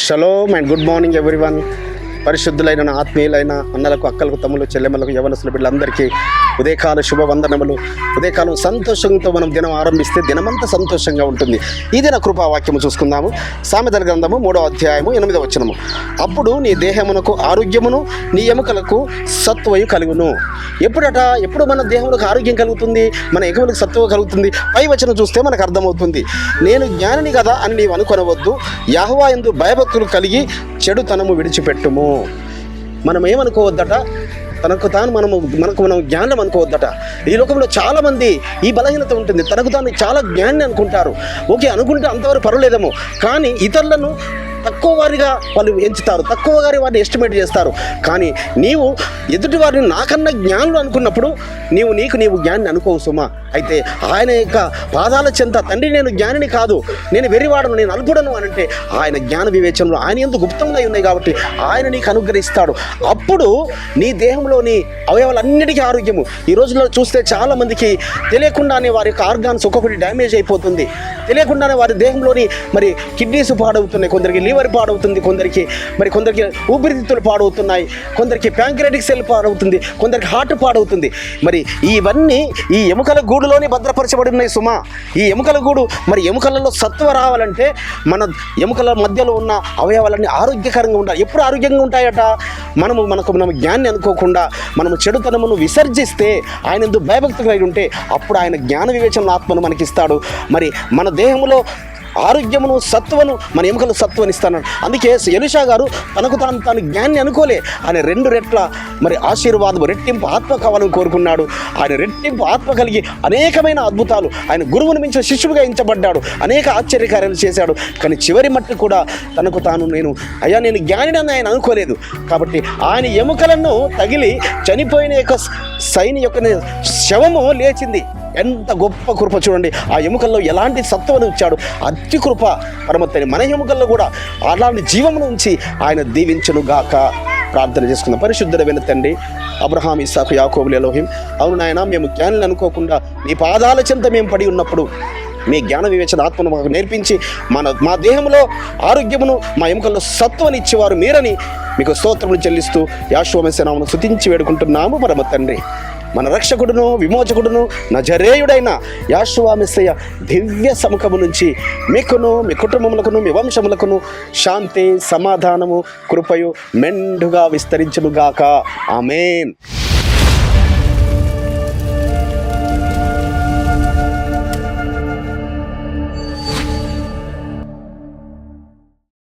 Shalom and good morning everyone. పరిశుద్ధులైన నా ఆత్మీయులైన అన్నలకు, అక్కలకు, తమ్ములు, చెల్లెమ్మలకు, యవనస్తుల బిడ్డలందరికీ ఉదయకాల శుభవందనములు. ఉదయకాలం సంతోషంతో మనం దినం ఆరంభిస్తే దినమంతా సంతోషంగా ఉంటుంది. ఈ దిన కృపావాక్యము చూసుకుందాము. సామెతల గ్రంథము 3వ అధ్యాయము 8వ వచనము. అప్పుడు నీ దేహమునకు ఆరోగ్యమును, నీ ఎముకలకు సత్వయు కలుగును. ఎప్పుడు మన దేహములకు ఆరోగ్యం కలుగుతుంది, మన ఎముకలకు సత్వ కలుగుతుంది? పై వచనం చూస్తే మనకు అర్థమవుతుంది. నేను జ్ఞానిని కదా అని నీవు అనుకొనవద్దు, యెహోవా యందు భయభక్తులు కలిగి చెడుతనము విడిచిపెట్టుము. మనం ఏమనుకోవద్దట, మనకు మనం జ్ఞానం అనుకోవద్దట. ఈ లోకంలో చాలామంది ఈ బలహీనత ఉంటుంది. తనకు తాను చాలా జ్ఞాని అనుకుంటారు. ఓకే అనుకుంటే అంతవరకు పర్వాలేదేమో, కానీ ఇతరులను తక్కువ వారిగా వాళ్ళు ఎంచుతారు, తక్కువ వారిని ఎస్టిమేట్ చేస్తారు. కానీ నీవు ఎదుటి వారిని నాకన్నా జ్ఞానులు అనుకున్నప్పుడు నీవు జ్ఞాని అనుకోవు సుమా. అయితే ఆయన యొక్క పాదాల చెంత, తండ్రి నేను జ్ఞానిని కాదు, నేను వెర్రివాడను, నేను అల్పుడను అని అంటే ఆయన జ్ఞాన వివేచనలు ఆయన ఎందుకు గుప్తంగా ఉన్నాయి కాబట్టి ఆయన నీకు అనుగ్రహిస్తాడు. అప్పుడు నీ దేహంలోని అవయవాలన్నిటికీ ఆరోగ్యము. ఈ రోజుల్లో చూస్తే చాలామందికి తెలియకుండానే వారి యొక్క ఆర్గాన్స్ ఒక్కొక్కటి డ్యామేజ్ అయిపోతుంది. తెలియకుండానే వారి దేహంలోని మరి కిడ్నీస్ పాడవుతున్నాయి, కొందరికి లివర్ పాడవుతుంది, కొందరికి ఊపిరితిత్తులు పాడవుతున్నాయి, కొందరికి ప్యాంక్రియాటిక్ సెల్ పాడవుతుంది, కొందరికి హార్ట్ పాడవుతుంది. మరి ఇవన్నీ ఈ ఎముకల గూడులోనే భద్రపరచబడి ఉన్నాయి సుమా. ఈ ఎముకల గూడు, మరి ఎముకలలో సత్వ రావాలంటే మన ఎముకల మధ్యలో ఉన్న అవయవాలన్నీ ఆరోగ్యకరంగా ఉండాలి. ఎప్పుడు ఆరోగ్యంగా ఉంటాయట? మనం జ్ఞాన్ని అనుకోకుండా మనము చెడుతనమును విసర్జిస్తే, ఆయన ఎందుకు భయభక్తులు అయి ఉంటే అప్పుడు ఆయన జ్ఞాన వివేచన ఆత్మను మనకిస్తాడు. మరి మన దేహంలో ఆరోగ్యమును, సత్వను, మన ఎముకలు సత్వని ఇస్తాడు. అందుకే ఎలీషా గారు తాను జ్ఞాన్ని అనుకోలే. ఆయన 2 రెట్ల మరి ఆశీర్వాదం, రెట్టింపు ఆత్మ కావాలని కోరుకున్నాడు. ఆయన రెట్టింపు ఆత్మ కలిగి అనేకమైన అద్భుతాలు, ఆయన గురువుని మించిన శిష్యుడిగా ఎంచబడ్డాడు, అనేక ఆశ్చర్యకార్యాలు చేశాడు. కానీ చివరి మట్టి కూడా నేను జ్ఞానిని ఆయన అనుకోలేదు. కాబట్టి ఆయన ఎముకలను తగిలి చనిపోయిన యొక్క సైని యొక్క శవము లేచింది. ఎంత గొప్ప కృప చూడండి. ఆ ఎముకల్లో ఎలాంటి సత్వను ఇచ్చాడు, అతి కృప పరమత్తని. మన ఎముకల్లో కూడా అలాంటి జీవమును ఉంచి ఆయన దీవించునుగాక. ప్రార్థన చేసుకుందాం. పరిశుద్ధుడైన తండ్రి, అబ్రహాం, ఇస్సాకు, యాకోబులు, ఎలోహిం, అవును నాయన, మేము జ్ఞానులు అనుకోకుండా నీ పాదాల చెంత మేము పడి ఉన్నప్పుడు మీ జ్ఞాన వివేచన ఆత్మను మాకు నేర్పించి మా దేహంలో ఆరోగ్యమును, మా ఎముకల్లో సత్వని ఇచ్చేవారు మీరని మీకు స్తోత్రములు చెల్లిస్తూ యెహోవా మెస్సీయ నామమున స్తుతించి వేడుకుంటున్నాము పరమ తండ్రి. మన రక్షకుడును, విమోచకుడును, నజరేయుడైన యెహోవా మెస్సీయ దివ్య సముఖము నుంచి మీకును, మీ కుటుంబములకును, మీ వంశములకును శాంతి, సమాధానము, కృపయు మెండుగా విస్తరించునుగాక. ఆమేన్.